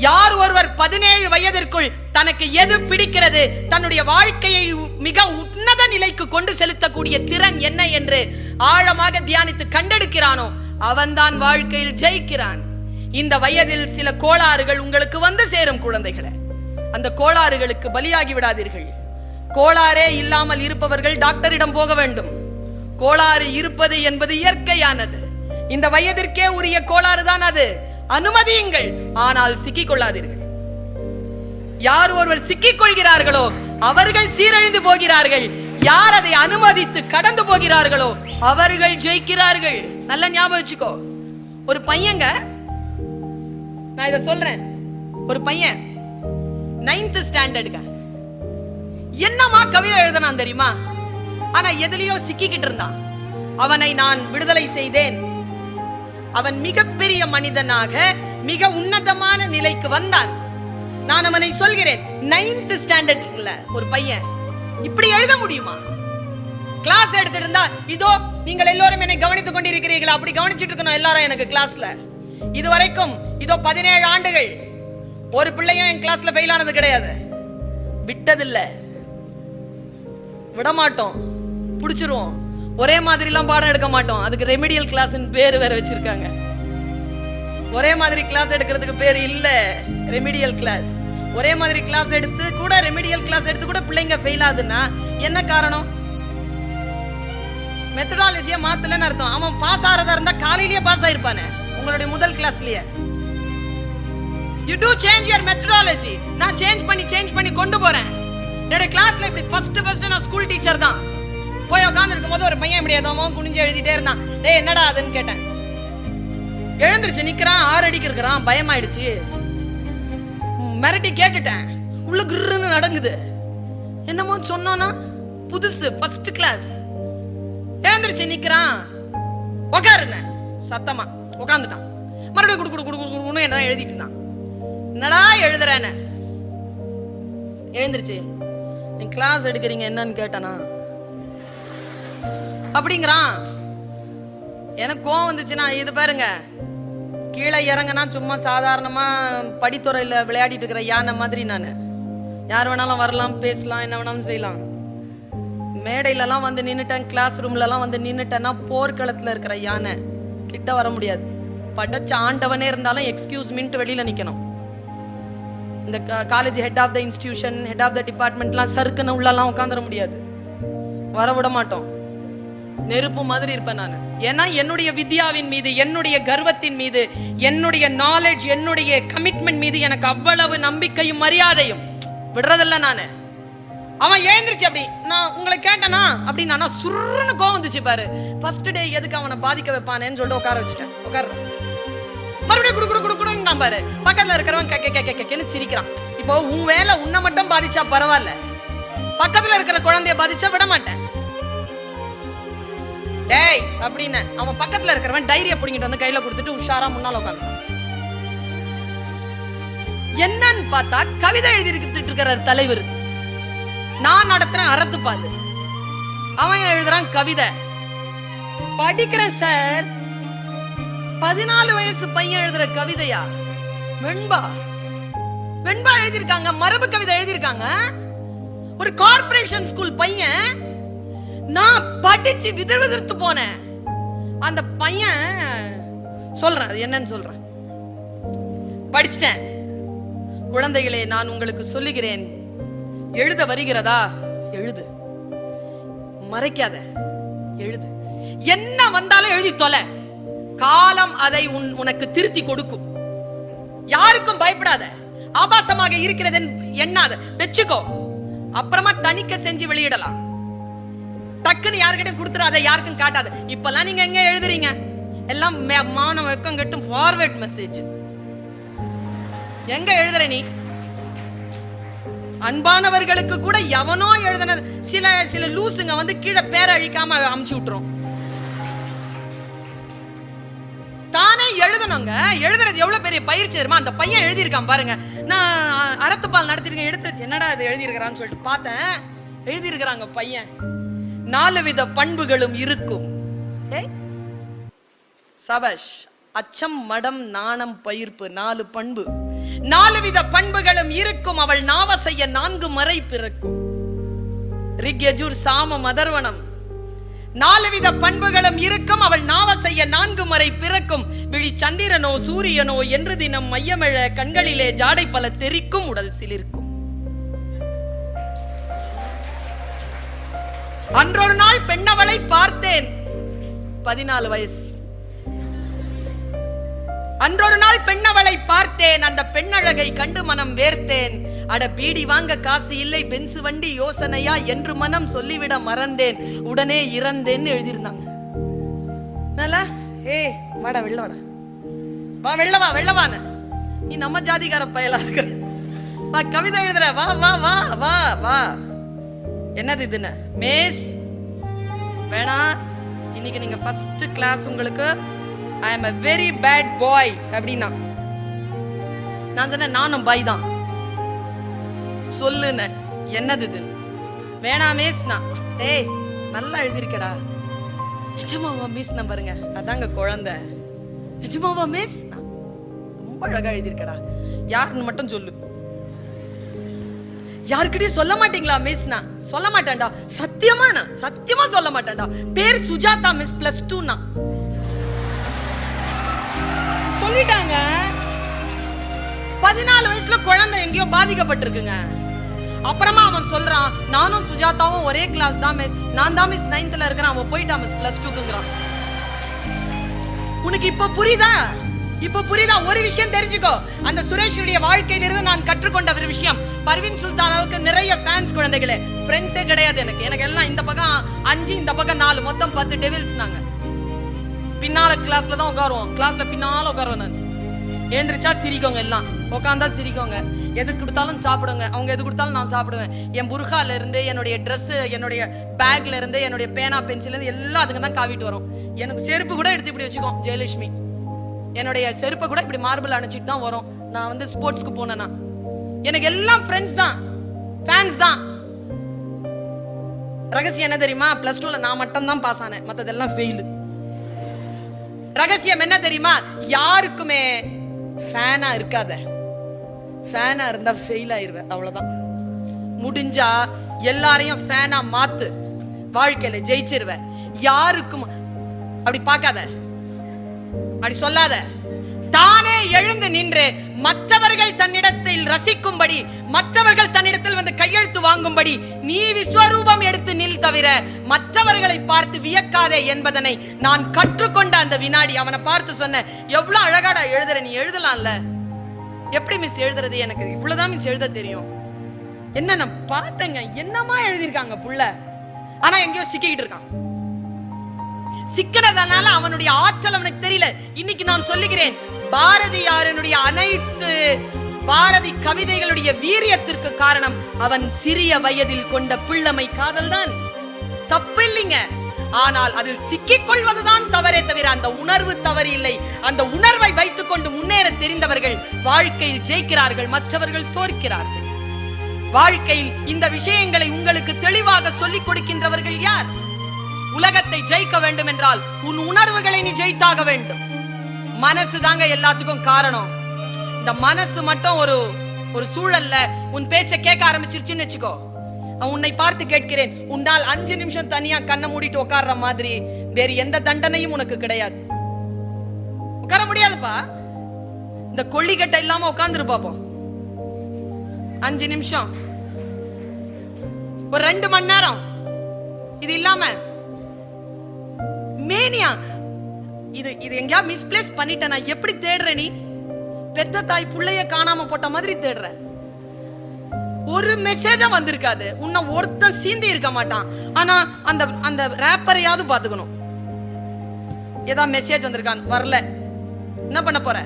யார் ஒருவர் 17 வயதிற்குள் தனக்கு எது பிடிக்கிறது, தன்னுடைய வாழ்க்கையை மிக உன்னத நிலைக்கு கொண்டு செலுத்தக்கூடிய திறன் என்ன என்று ஆழமாக தியானித்து கண்டெடுக்கிறானோ அவன்தான் வாழ்க்கையில் ஜெயிக்கிறான். இந்த வயதில் சில கோளாறுகள் உங்களுக்கு வந்து சேரும் குழந்தைகளே. அந்த கோளாறுகளுக்கு பலியாகி விடாதீர்கள். கோளாறே இல்லாமல் இருப்பவர்கள் டாக்டரிடம் போக வேண்டும். கோளாறு இருப்பது என்பது இயற்கையானது. இந்த வயதிற்கே உரிய கோளாறு தான் அது. அனுமதியுங்கள், ஆனால் சிக்கிக் கொள்ளாதீர்கள். யார் ஒருவர் சிக்கிக் கொள்கிறார்களோ அவர்கள் சீரழிந்து போகிறார்கள். யார் அதை அனுமதித்து கடந்து போகிறார்களோ அவர்கள் ஜெயிக்கிறார்கள். நல்ல ஞாபகம் வச்சுக்கோ. ஒரு பையங்க, நான் இத சொல்றேன், ஒரு பையன் 9th ஸ்டாண்டர்டுங்க என்னமா கவிதை எழுதனான் தெரியுமா? ஆனா எதுலயோ சிக்கிக்கிட்டு இருந்தான். அவனை நான் விடுதலை செய்தேன். அவன் மிகப்பெரிய மனிதனாக மிக உன்னதமான நிலைக்கு வந்தான். நான் அவனை சொல்கிறேன், 9th ஸ்டாண்டர்ட்ல ஒரு பையன் இப்படி எழுத முடியுமா? கிளாஸ் எடுத்துட்டு இருந்தா, இதோ நீங்கள் எல்லாரும் என்னை கவனித்துக் கொண்டிருக்கிறீர்கள், அப்படி கவனிச்சிட்டு இருக்கணும் எல்லாரும் எனக்கு கிளாஸ்ல. இதுவரைக்கும் இதோ 17 ஆண்டுகள் ஒரு பிள்ளையும் என் கிளாஸ்ல ஃபெயில் ஆனது கிடையாது. விட்டதில்லை, விடமாட்டோம், பிடிச்சிருவோம். ஒரே மாதிரி எல்லாம் பாடம் எடுக்க மாட்டோம். அதுக்கு ரெமிடியல் கிளாஸ் பேரு வேற வச்சிருக்காங்க. ஒரே மாதிரி கிளாஸ் எடுக்கிறதுக்கு பேர் இல்ல ரெமிடியல் கிளாஸ். ஒரே மாதிரி கிளாஸ் எடுத்து கூட, ரெமிடியல் கிளாஸ் எடுத்து கூட பிள்ளைங்க ஃபெயில் ஆகுதுன்னா என்ன காரணம்? மெத்தடாலஜியை மாத்தலன்னு அர்த்தம். அவன் பாஸ் ஆறதா இருந்தா காலையிலேயே பாஸ் ஆயிருப்பானே உங்களுடைய முதல் கிளாஸ்லயே. You do change your methodology. நான் சேஞ்ச் பண்ணி கொண்டு போறேன். என்னோட கிளாஸ்ல இப்படி ஃபர்ஸ்ட் நான் ஸ்கூல் டீச்சர் தான். போய் உட்கார்ந்து இருக்கும் போது ஒரு பையன் இப்படி ஏதோ குனிஞ்சு எழுதிட்டே இருந்தான். டேய் என்னடா அதுன்னு கேட்டேன். எழுந்திருச்சு நிக்கிறான், 6 அடிக்கு இருக்கிறான். பயமாயிடுச்சு, மிரட்டி கேட்டுட்டேன். உள்ள கிருன்னு நடங்குது. என்னமோ சொன்னானா, புதுசு, ஃபர்ஸ்ட் கிளாஸ். எழுந்திருச்சு நிக்கிறான், உட்காருன சத்தமா உட்காந்துட்டான். மறுபடியும் குடு என்ன எழுதிட்டு இருந்தான். என்னடா எழுதுறேன்னு. எழுந்திருச்சு, நீ கிளாஸ் எடுக்கிறீங்க என்னன்னு கேட்டானா அப்படிங்கிறான். எனக்கு கோவம் வந்துச்சுன்னா, இது பாருங்க, கீழே இறங்கினா சும்மா சாதாரணமா படித்துறையில விளையாடிட்டு இருக்கிற யானை மாதிரி நான். யார் வேணாலும் வரலாம், பேசலாம், என்ன வேணாலும் செய்யலாம். மேடையில எல்லாம் வந்து நின்னுட்டேன், கிளாஸ் ரூம்ல எல்லாம் வந்து நின்னுட்டேன்னா போர்க்களத்துல இருக்கிற யானை கிட்ட வர முடியாது. படைச்ச ஆண்டவனே இருந்தாலும் எக்ஸ்கியூஸ் மின்ட்டு வெளியில நிக்கணும். இந்த college head of the institution, head of the டிபார்ட்மெண்ட்லாம் சறுக்குன்னு உள்ளெல்லாம் உட்காந்துட முடியாது, வர விட மாட்டோம். நெருப்பு மாதிரி இருப்பேன் நான். ஏன்னா என்னுடைய வித்யாவின் மீது, என்னுடைய கர்வத்தின் மீது, என்னுடைய நாலேஜ், என்னுடைய கமிட்மெண்ட் மீது எனக்கு அவ்வளவு நம்பிக்கையும் மரியாதையும். விடுறதில்ல நானு. அவன் எழுந்திருச்சு அப்படி, நான் உங்களை கேட்டனா அப்படின்னு நானா சுருன்னு கோவம் வந்துச்சு பாரு. ஃபர்ஸ்ட் டே எதுக்கு அவனை பாதிக்க வைப்பானேன்னு சொல்லிட்டு உட்கார வச்சுட்டேன். உட்கார மறுபடியும் குடுன்னு நான் பாரு. பக்கத்துல இருக்கிறவன் கேன்னு சிரிக்கிறான். இப்போ உன் வேலை உன்னை மட்டும் பாதிச்சா பரவாயில்ல, பக்கத்துல இருக்கிற குழந்தைய பாதிச்சா விட மாட்டேன். டேய் அப்படின்னு அவன் பக்கத்துல இருக்கிறவன் டைரிய புடிங்கிட்டு வந்து கையில கொடுத்துட்டு உஷாரா முன்னால உட்கார்ந்தான். என்னன்னு பார்த்தா கவிதை எழுதிட்டு இருக்கிற தலைவர். நான் நடத்துறேன் அறத்துப்பாது, அவன் எழுதுறான் கவிதை. படிக்கிறேன் சார். 14 வயசு பையன் எழுதுற கவிதையா? வெண்பா எழுதிருக்காங்க, மரபு கவிதை எழுதிருக்காங்க. ஒரு கார்ப்பரேஷன் ஸ்கூல் பையன். நான் படிச்சு விதிர்த்து போனேன். அந்த பையன் சொல்றேன், அது என்னன்னு சொல்றேன். படிச்சிட்டேன். குழந்தைகளே, நான் உங்களுக்கு சொல்லுகிறேன், எழுத வருகிறதா? எழுது, மறைக்காத, எழுது. என்ன வந்தாலும் எழுதி தொலை. காலம் அதை உனக்கு திருத்தி கொடுக்கும். யாருக்கும் பயப்படாத, ஆபாசமாக இருக்கிறது எண்ணாத, வெச்சுக்கோ. அப்புறமா தணிக்க செஞ்சு வெளியிடலாம். டக்குன்னு யாருக்கிட்டையும் கொடுத்துறாத, யாருக்கும் காட்டாத. இப்பெல்லாம் நீங்க எங்க எழுதுறீங்க? எல்லாம் மான வெக்கம் கட்டும் ஃபார்வர்ட் மெசேஜ். எங்க எழுதுற நீ? அன்பானவர்களுக்கு கூட எவனோ எழுதுனது. சில லூசுங்க வந்து கீழே பேரை அழிக்காம அமுச்சு விட்டுரும். தானே எழுதணுங்க. எழுதுறது எவ்வளவு பெரிய பயிற்சி தெரியுமா? அந்த பையன் எழுதியிருக்கான் பாருங்க. நான் அறத்துப்பால் நடத்திருக்கேன், எடுத்து என்னடா இது எழுதியிருக்கிறான்னு சொல்லிட்டு பார்த்தேன். எழுதியிருக்கிறாங்க பையன், 4 வித பண்புகளும் இருக்கும். சபஷ். அச்சம், மடம், நாணம், பயிர்ப்பு, 4 பண்பு. 4 வித பண்புகளும் இருக்கும், அவள் நாவ செய்ய 4 மறை பிறக்கும். ரிக்யஜுர் சாம மதர்வனம். 4 வித பண்புகளும் இருக்கும், அவள் நாவ செய்ய 4 மறை பிறக்கும். விழி சந்திரனோ சூரியனோ என்று தினம் மையமெழ கண்களிலே ஜாடை பல தெரிக்கும், உடல் சிலிர்க்கும். அன்றொரு நாள் பெண்ணவளை பார்த்தேன், 14 வயசு. அன்றொரு நாள் பெண்ணவளை பார்த்தேன், அந்த பெண்ணழகை கண்டு மனம் வேர்த்தேன். அட பீடி வாங்க காசு இல்லை, பென்சு வண்டி யோசனையா என்று மனம் சொல்லிவிட மறந்தேன், உடனே இறந்தேன்னு எழுதியிருந்தாங்க. வாடா வெள்ள வாடா, வா வெள்ளவா வெள்ளவான, நீ நம்ம ஜாதிகார பயலா இருக்கிற, வா கவிதை எழுதுற, வா வா வா வா வா. என்னது இதுன்னு மேஸ் வேணா, இன்னைக்கு நீங்க ஃபர்ஸ்ட் கிளாஸ், உங்களுக்கு I am a very bad boy அப்படினா நான் சொன்னேன், நானும் பாய் தான் சொல்லுன. என்னது இது வேணா மிஸ்னா, டேய் நல்லா எழுதிருக்கடா. நிஜமாவா மிஸ் பாருங்க, அதாங்க குழந்தை. நிஜமாவா மிஸ், ரொம்ப அழகா எழுதிருக்கடா. யாருன்னு மட்டும் சொல்லு. யாருக்கிட்டையும் சொல்ல மாட்டீங்களா மிஸ்னா? சொல்ல மாட்டேன்டா, சத்தியமா நான் சத்தியமா சொல்ல மாட்டேன்டா. பேர் சுஜாதா மிஸ் +2 சொல்லிட்டாங்க. 14 வயசுல குழந்தை எங்கேயோ பாதிக்கப்பட்டிருக்குங்க. அப்புறமா அவன் சொல்றான், நானும் சுஜாதாவும் ஒரே கிளாஸ் தான் மிஸ், நான் தான் மிஸ் 9th இருக்கிறேன், அவன் போயிட்டான் மிஸ் +2க்குங்கறான். உனக்கு இப்ப புரியுதா? இப்ப புரியுதா? ஒரு விஷயம் தெரிஞ்சுக்கோ, அந்த சுரேஷுடைய வாழ்க்கையிலிருந்து நான் கற்றுக்கொண்ட ஒரு விஷயம், பர்வீன் சுல்தானாவுக்கு நிறைய ஃபேன்ஸ் குழந்தைகளே, ஃப்ரெண்ட்ஸே கிடையாது எனக்கு எல்லாம் இந்த பக்கம் 5 இந்த பக்கம் 4, மொத்தம் 10 டெவில்ஸ். நாங்க பின்னால கிளாஸ்ல தான் உட்காருவோம், கிளாஸ்ல பின்னால உட்காருவேன் நான். எழுந்திரிச்சா சிரிக்கோங்க, எல்லாம் உட்காந்தா சிரிக்கோங்க, எது கொடுத்தாலும் சாப்பிடுங்க, அவங்க எது கொடுத்தாலும் நான் சாப்பிடுவேன். என் புர்கால இருந்து, என்னுடைய ட்ரெஸ், என்னுடைய பேக்ல இருந்து, என்னுடைய பேனா பென்சில் இருந்து எல்லாம் அதுக்கு தான் காவிட்டு வரும். எனக்கு செருப்பு கூட எடுத்து இப்படி வச்சுக்கோ ஜெயலட்சுமி, என்னுடைய செருப்பை கூட இப்படி மார்பிள் அணைச்சிட்டு தான் வரும். நான் வந்து ஸ்போர்ட்ஸ்க்கு போனேன்னா எனக்கு எல்லாம் ஃப்ரெண்ட்ஸ் தான், ஃபேன்ஸ் தான். ரகசியம் என்ன தெரியுமா? +2ல நான் மட்டும் தான் பாஸ் ஆனேன், மத்ததெல்லாம் ஃபெயில். ரகசியம் என்ன தெரியுமா? யாருக்குமே ஃபேனா இருக்காத, ஃபேனா இருந்தா ஃபெயில் ஆயிருவ, அவ்வளவுதான். முடிஞ்சா எல்லாரையும் ஃபேனா மாத்து, வாழ்க்கையில ஜெயிச்சிருவ. யாருக்கும் அப்படி பார்க்காத, அப்படி சொல்லாத. தானே எழுந்து நின்று மற்றவர்கள் தன்னிடத்தில் ரசிக்கும்படி, மற்றவர்கள் தன்னிடத்தில் வந்து கையெழுத்து வாங்கும்படி நீ விஸ்வரூபம் எடுத்து நில், தவிர மற்றவர்களை பார்த்து வியக்காதே என்பதனை நான் கற்றுக்கொண்ட அந்த வினாடி அவனை பார்த்து சொன்னேன், எவ்வளவு அழகாடா எழுதுற, நீ எழுதலாம்ல. எப்படி மிஸ் எழுதுறது? எனக்கு இவ்வளவுதான் மிஸ் எழுத தெரியும். என்ன நான் பார்த்தேங்க, என்னமா எழுதிருக்காங்க புள்ள, ஆனா எங்கேயோ சிக்கிக்கிட்டு இருக்கான். சிக்கனதனால அவனுடைய ஆற்றல் அவனுக்கு தெரியல. இன்னைக்கு நான் சொல்லுகிறேன், பாரதியாரனுடைய அனைத்து பாரதி கவிதைகளுடைய வீரியத்திற்கு காரணம் அவன் சிறிய வயதில் கொண்ட பிள்ளமை காதல் தான். தப்பு இல்லைங்க, ஆனால் அதில் சிக்கிக் கொள்வதுதான் தவறே தவிர அந்த உணர்வு தவறு இல்லை. அந்த உணர்வை வைத்துக் கொண்டு முன்னேற தெரிந்தவர்கள் வாழ்க்கையில் ஜெயிக்கிறார்கள், மற்றவர்கள் தோற்கிறார்கள். வாழ்க்கையில் இந்த விஷயங்களை உங்களுக்கு தெளிவாக சொல்லிக் கொடுக்கின்றவர்கள் யார்? உலகத்தை ஜெயிக்க வேண்டும் என்றால் உன் உணர்வுகளை நீ ஜெயித்தாக வேண்டும். மனசு தாங்க எல்லாத்துக்கும் காரணம். இந்த மனசு மட்டும் ஒரு சூழல்ல உன் பேச்சை கேட்க ஆரம்பிச்சிருச்சுன்னு வச்சுக்கோ, உன்னை பார்த்து கேட்கிறேன், உன்னால் 5 நிமிஷம் தனியா கண்ணை மூடிட்டு உட்கார்ற மாதிரி வேறு எந்த தண்டனையும் உனக்கு கிடையாது. உட்கார முடியாதுப்பா, இந்த கொள்ளிக்கட்டை இல்லாம உட்கார்ந்துரு பாப்போம். 5 நிமிஷம், ஒரு 2 மணி நேரம் இது இல்லாம மேனியா, இது எங்கயா மிஸ்பிளேஸ் பண்ணிட்ட, நான் எப்படி தேடுற? நீ பெத்த தாய் புள்ளைய காணாம போட்ட மாதிரி தேடுற. ஒரு மெசேஜா வந்திருக்காது, உன்னை ஒருத்தன் சீந்தி இருக்க மாட்டான். ஆனா அந்த ரேப்பரையாவது பாத்துக்கணும். ஏதாவது மெசேஜ் வந்திருக்கான், வரல, என்ன பண்ண போற?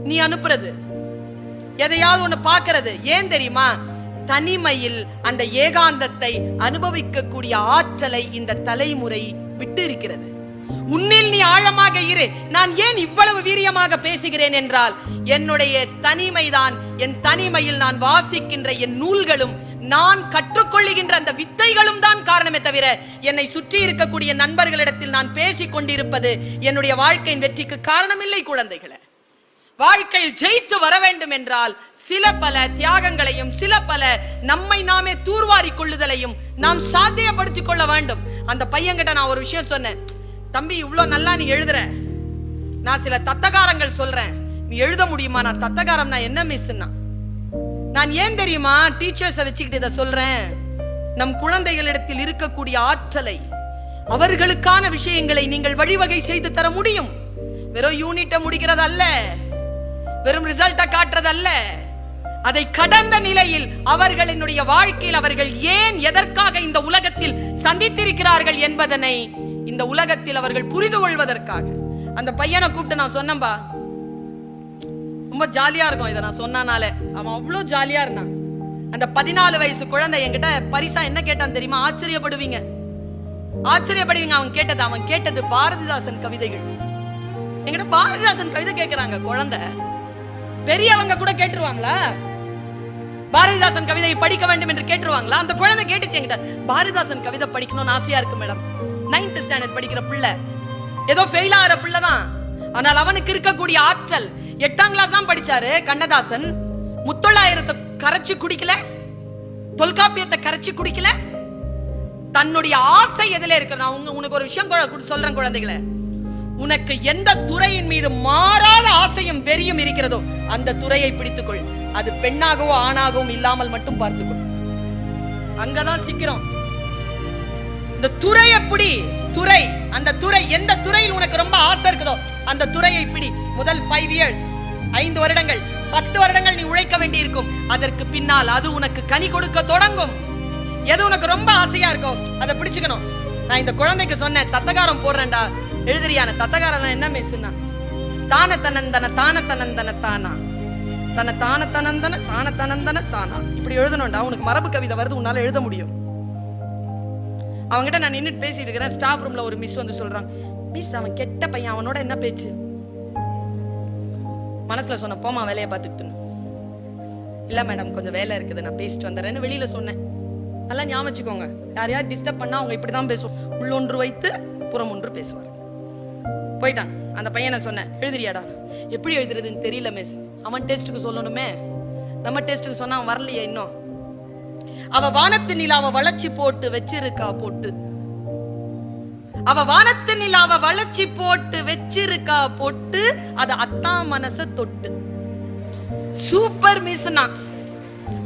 நீ அனுப்புறது எதையாவது ஒண்ணு பாக்குறது. ஏன் தெரியுமா? தனிமையில் அந்த ஏகாந்தத்தை அனுபவிக்க கூடிய ஆற்றலை இந்த தலைமுறை விட்டு இருக்கிறது. உன்னில் நீ ஆழமாக இரு. நான் ஏன் இவ்வளவு வீரியமாக பேசுகிறேன் என்றால், என்னுடைய தனிமைதான், என் தனிமையில் நான் வாசிக்கின்ற என் நூல்களும் நான் கற்றுக்கொள்ளுகின்ற அந்த வித்தைகளும் தான் காரணமே தவிர, என்னை சுற்றி இருக்கக்கூடிய நண்பர்களிடத்தில் நான் பேசிக் கொண்டிருப்பது என்னுடைய வாழ்க்கையின் வெற்றிக்கு காரணம் இல்லை. குழந்தைகளே, வாழ்க்கையில் ஜெயித்து வர வேண்டும் என்றால் சில பல தியாகங்களையும் சில பல நம்மை நாமே தூர்வாரி கொள்ளுதலையும் நாம் சாத்தியப்படுத்திக் கொள்ள வேண்டும். அந்த பையன்கிட்ட நான் ஒரு விஷயம் சொன்னேன், தம்பி இவ்வளவு நல்லா நீ எழுதுற, நான் சில தத்தகாரங்கள் சொல்றேன், நீ எழுத முடியுமா? நான் தத்தகாரம் நான் என்ன மிஸ்னா, நான் ஏன் தெரியுமா டீச்சர்ஸை வச்சுக்கிட்டு இதை சொல்றேன், நம் குழந்தைகளிடத்தில் இருக்கக்கூடிய ஆற்றலை, அவர்களுக்கான விஷயங்களை நீங்கள் வழிவகை செய்து தர முடியும். வெறும் யூனிட்டை முடிக்கிறது அல்ல, வெறும் ரிசல்ட்டை காட்டுறது அல்ல, அதை கடந்த நிலையில் அவர்களினுடைய வாழ்க்கையில் அவர்கள் ஏன் எதற்காக இந்த உலகத்தில் சந்தித்திருக்கிறார்கள் என்பதனை இந்த உலகத்தில் அவர்கள் புரிந்து கொள்வதற்காக. அந்த பையனை கூப்பிட்டு நான் சொன்னேன்பா, ரொம்ப ஜாலியா இருக்கும் இதை நான் சொன்னானாலே, அவன் அவ்வளவு ஜாலியா இருந்தான். அந்த 14 வயசு குழந்தை என்கிட்ட பரிசா என்ன கேட்டான் தெரியுமா? ஆச்சரியப்படுவீங்க. அவன் கேட்டது பாரதிதாசன் கவிதைகள். என்கிட்ட பாரதிதாசன் கவிதை கேட்கிறாங்க குழந்தை. பெரியவங்க கூட கேட்டுருவாங்களா? பாரதிதாசன் கவிதையை படிக்க வேண்டும் என்று கேட்டுருவாங்களா? அந்த குழந்தை கேட்டுச்சு என்கிட்ட, பாரதிதாசன் கவிதை படிக்கணும்னு ஆசையா இருக்கு மேடம். 9th ஸ்டாண்டர்ட் படிக்கிற பிள்ளை, ஏதோ ஃபெயில் ஆகிற பிள்ளை தான். ஆனால் அவனுக்கு இருக்கக்கூடிய ஆற்றல், 8ஆம் கிளாஸ் தான் படிச்சாரு கண்ணதாசன். முத்தொள்ளாயிரத்தை கரைச்சு குடிக்கல, தொல்காப்பியத்தை கரைச்சு குடிக்கல. தன்னுடைய ஆசை எதுல இருக்கு? நான் உனக்கு ஒரு விஷயம் சொல்றேன் குழந்தைகளை, உனக்கு எந்த துறையின் மீது மாறாத ஆசையும் வெறியும் இருக்கிறதோ அந்த துறையை பிடித்துக்கொள். அது பெண்ணாகவோ ஆணாகவும் இல்லாமல் மட்டும் பார்த்துக்கொள். அங்கதான் சிக்கிறோம். இந்த துறை எப்படி துறை, அந்த துறை எந்த துறையில் உனக்கு ரொம்ப ஆசை இருக்குதோ அந்த துறையை பிடி. முதல் 5 இயர்ஸ், 5 வருடங்கள் 10 வருடங்கள் நீ உழைக்க வேண்டி இருக்கும். அதற்கு பின்னால் அது உனக்கு கனி கொடுக்க தொடங்கும். எது உனக்கு ரொம்ப ஆசையா இருக்கோ அதை பிடிச்சுக்கணும். நான் இந்த குழந்தைக்கு சொன்னேன், தத்தகாரம் போடுறேன்டா, எழுதுறியான? தத்தகாரம் என்ன மிஸ்னா, தான தனந்தன தான தனந்தன தானா, தன தான தனந்தன தான தனந்தன தானா, இப்படி எழுதணும்டா. உனக்கு மரபு கவிதை வருது, உன்னால எழுத முடியும். அவங்ககிட்ட நான் நின்னுட்டு பேசிட்டு இருக்கிறேன். ஸ்டாஃப் ரூம்ல ஒரு மிஸ் வந்து சொல்றாங்க, மிஸ் அவன் கெட்ட பையன், அவனோட என்ன பேச்சு? மனசுல சொன்ன, போமா வேலையை பார்த்துக்கிட்டு. இல்ல மேடம் கொஞ்சம் வேலை இருக்குது, நான் பேசிட்டு வந்துடுறேன்னு வெளியில சொன்னேன். நல்லா ஞாபகம் வச்சுக்கோங்க, யாரையாவது டிஸ்டர்ப் பண்ணா அவங்க இப்படிதான் பேசுவோம், உள்ளொன்று வைத்து புறம் ஒன்று பேசுவார். போயிட்டான். அந்த பையனை சொன்னேன், எழுதுறியாடா? எப்படி எழுதுறதுன்னு தெரியல மிஸ். அவன் டெஸ்ட்டுக்கு சொல்லணுமே, நம்ம டெஸ்ட்டுக்கு சொன்னா அவன் வரலையே இன்னும். அவ வானத்து நிலாவை வளைச்சி போட்டு வச்சிருக்கா போட்டு, அவ வானத்து நிலாவை வளைச்சி போட்டு வச்சிருக்கா போட்டு, அது அத்தா மனச தொட்டு. சூப்பர் மிஸ்னா.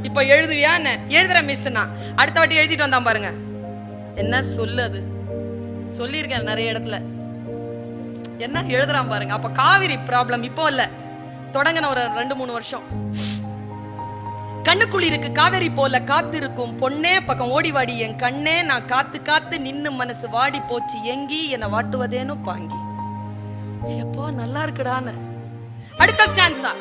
இப்ப எழுதுவியா? எழுதுற மிஸ்னா. அடுத்த வாட்டி எழுதிட்டு வந்தான் பாருங்க, என்ன சொல்லு, அது சொல்லியிருக்கேன் நிறைய இடத்துல, என்ன எழுதுறான் பாருங்க. அப்ப காவிரி ப்ராப்ளம் இப்போ இல்ல, தொடங்கின ஒரு 2-3 வருஷம். கண்ணுக்குள் இருக்கு காவேரி போல காத்திருக்கும் பொண்ணே, பக்கம் ஓடிவாடி என் கண்ணே, நான் காத்து காத்து நின்னு மனசு வாடி போச்சு எங்கி, என்னை வாட்டுவதேனும் பாங்கி. எப்போ நல்லா இருக்குடான்னு. அடுத்த ஸ்டான்ஸா,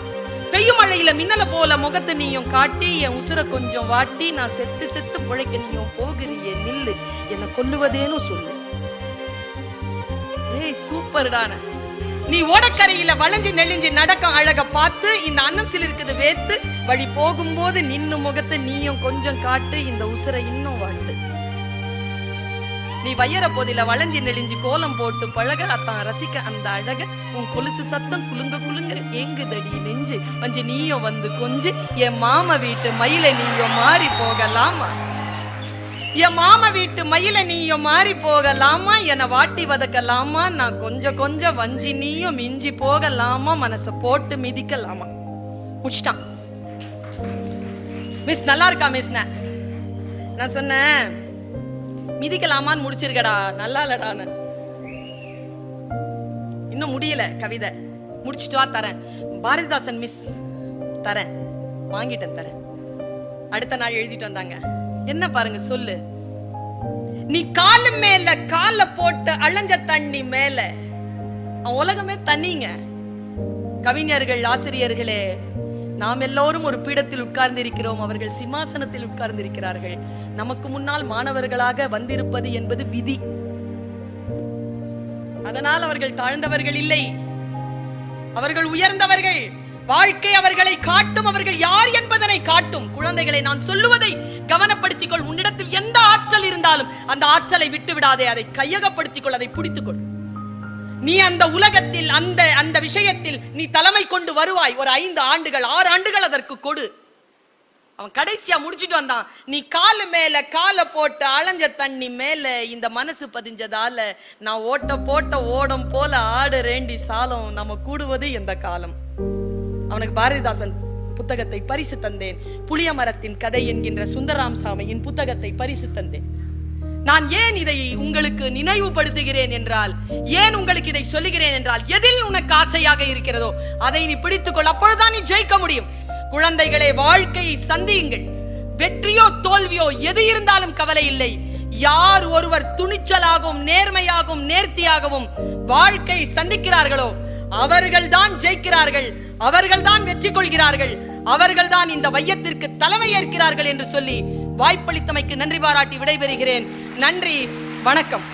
பெய்யும் மழையில மின்னல போல முகத்தை நீயும் காட்டி, என் உசுர கொஞ்சம் வாட்டி, நான் செத்து செத்து பிழைக்க நீயும் போகிறியே நில்லு, என்னை கொல்லுவதேனும் சொல்லு. ஏய் சூப்பர்டான. நீ ஓடக்கரையில வளைஞ்சு நெளிஞ்சு நடக்கும் அழக பார்த்து இந்த அன்னசில் இருக்குது வேத்து, வழி போகும்போது நின்னு முகத்தை நீயும் கொஞ்சம் காட்டு, இந்த உசுரை இன்னும் வாட்டு. நீ வையற போதில வளைஞ்சு நெளிஞ்சு கோலம் போட்டு பழக, அத்தான் ரசிக்க அந்த அழக, உன் கொலுசு சத்தம் குலுங்க குலுங்க ஏங்குதடி நெஞ்சு, வஞ்சி நீயும் வந்து கொஞ்சு, என் மாமா வீட்டு மயில நீயும் மாறி போகலாமா, என் மாமா வீட்டு மயில நீயும் மாறி போகலாமா, என்னை வாட்டி வதக்கலாமா, நான் கொஞ்சம் கொஞ்சம் வஞ்சி நீயும் மிஞ்சி போகலாமா, மனசை போட்டு மிதிக்கலாமா. முடிச்சிட்டான் மிஸ். நல்லா இருக்கா மிஸ்? நான் சொன்னேன், மிதிக்கலாமான்னு முடிச்சிருக்கடா, நல்லா இல்லடான்னு. இன்னும் முடியல கவிதை, முடிச்சுட்டு வா தரேன். பாரதிதாசன் மிஸ் தரேன், வாங்கிட்டேன் தரேன். அடுத்த நாள் எழுதிட்டு வந்தாங்க. என்ன பாருங்க சொல்லு, நீ காலு மேல கால போட்டு அலைஞ்ச தண்ணி மேல, உலகமே தண்ணிங்க. கவிஞர்கள், ஆசிரியர்களே, நாம் எல்லோரும் ஒரு பீடத்தில் உட்கார்ந்து இருக்கிறோம், அவர்கள் சிம்மாசனத்தில் உட்கார்ந்து இருக்கிறார்கள். நமக்கு முன்னால் மாணவர்களாக வந்திருப்பது என்பது விதி. அதனால் அவர்கள் தாழ்ந்தவர்கள் இல்லை, அவர்கள் உயர்ந்தவர்கள். வாழ்க்கை அவர்களை காட்டும், அவர்கள் யார் என்பதனை காட்டும். குழந்தைகளை, நான் சொல்லுவதை கவனப்படுத்திக் கொள். உன்னிடத்தில் எந்த ஆற்றல் இருந்தாலும் அந்த ஆற்றலை விட்டு விடாதே, அதை கையகப்படுத்திக் கொள், அதை பிடித்துக்கொள். நீ அந்த உலகத்தில் அந்த விஷயத்தில் நீ தலைமை கொண்டு வருவாய். ஒரு 5 ஆண்டுகள் 6 ஆண்டுகள் அதற்கு கொடு. அவன் கடைசியா முடிச்சிட்டு வந்தான். நீ காலு மேல காலை போட்டு அலைஞ்ச தண்ணி மேல இந்த மனசு பதிஞ்சதால நான் ஓட்ட போட்ட ஓடம் போல ஆடு ரேண்டி சாலம் நம்ம கூடுவது எந்த காலம். அவனுக்கு பாரதிதாசன் புத்தகத்தை பரிசு தந்தேன். புளிய மரத்தின் கதை என்கின்ற சுந்தரராம் சாமியின் புத்தகத்தை பரிசு தந்தேன். நான் ஏன் இதை உங்களுக்கு நினைவுபடுத்துகிறேன் என்றால், ஏன் உங்களுக்கு இதை சொல்லுகிறேன் என்றால், எதில் உனக்கு ஆசையாக இருக்கிறதோ அதை நீ பிடித்துக்கொள். அப்பொழுதுதான் நீ ஜெயிக்க முடியும். குழந்தைகளே, வாழ்க்கையை சந்தியுங்கள். வெற்றியோ தோல்வியோ எது இருந்தாலும் கவலை இல்லை. யார் ஒருவர் துணிச்சலாகவும் நேர்மையாகவும் நேர்த்தியாகவும் வாழ்க்கை சந்திக்கிறார்களோ அவர்கள்தான் ஜெயிக்கிறார்கள், அவர்கள்தான் வெற்றி கொள்கிறார்கள், அவர்கள்தான் இந்த வையத்திற்கு தலைமை ஏற்கிறார்கள் என்று சொல்லி வாய்ப்பளித்தமைக்கு நன்றி பாராட்டி விடைபெறுகிறேன். நன்றி, வணக்கம்.